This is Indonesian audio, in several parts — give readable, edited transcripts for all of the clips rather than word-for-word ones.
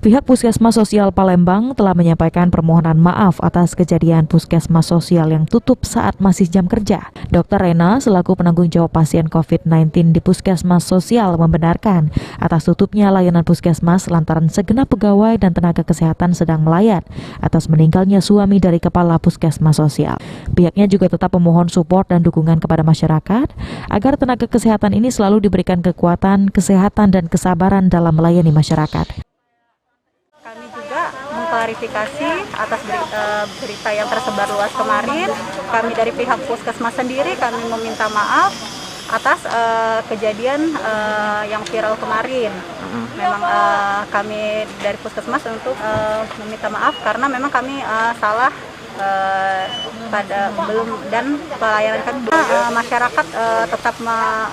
Pihak Puskesmas Sosial Palembang telah menyampaikan permohonan maaf atas kejadian Puskesmas Sosial yang tutup saat masih jam kerja. Dr. Rena selaku penanggung jawab pasien COVID-19 di Puskesmas Sosial membenarkan atas tutupnya layanan Puskesmas lantaran segenap pegawai dan tenaga kesehatan sedang melayat atas meninggalnya suami dari Kepala Puskesmas Sosial. Pihaknya juga tetap memohon support dan dukungan kepada masyarakat agar tenaga kesehatan ini selalu diberikan kekuatan, kesehatan, dan kesabaran dalam melayani masyarakat. Kami juga mengklarifikasi atas berita yang tersebar luas kemarin. Kami dari pihak Puskesmas sendiri kami meminta maaf atas kejadian yang viral kemarin. Memang kami dari Puskesmas untuk meminta maaf karena memang kami salah belum dan pelayanan kami masyarakat tetap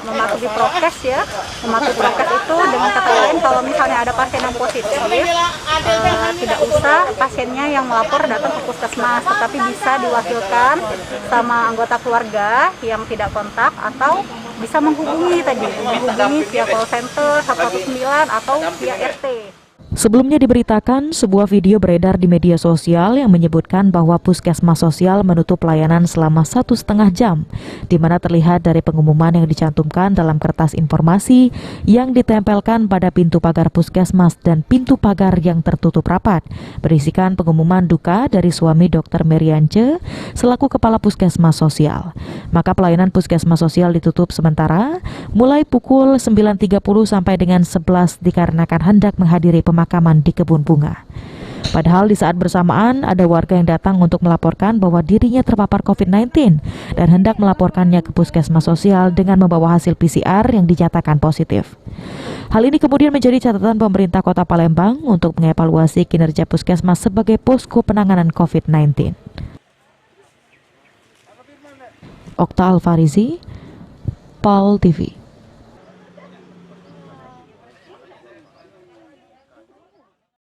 mematuhi prokes ya. Mematuhi prokes itu dengan kata lain kalau misalnya ada pasien yang positif tidak usah pasiennya yang melapor datang ke Puskesmas, tetapi bisa diwakilkan sama anggota keluarga yang tidak kontak atau bisa menghubungi via call center 119 atau via RT. Sebelumnya diberitakan sebuah video beredar di media sosial yang menyebutkan bahwa Puskesmas Sosial menutup pelayanan selama 1,5 jam, di mana terlihat dari pengumuman yang dicantumkan dalam kertas informasi yang ditempelkan pada pintu pagar Puskesmas dan pintu pagar yang tertutup rapat, berisikan pengumuman duka dari suami Dr. Meriance selaku Kepala Puskesmas Sosial. Maka pelayanan Puskesmas Sosial ditutup sementara mulai pukul 9.30 sampai dengan 11 dikarenakan hendak menghadiri pemakaman di kebun bunga. Padahal di saat bersamaan ada warga yang datang untuk melaporkan bahwa dirinya terpapar COVID-19 dan hendak melaporkannya ke Puskesmas Sosial dengan membawa hasil PCR yang dinyatakan positif. Hal ini kemudian menjadi catatan pemerintah Kota Palembang untuk mengevaluasi kinerja Puskesmas sebagai posko penanganan COVID-19. Okta Alfarizi, PAL TV.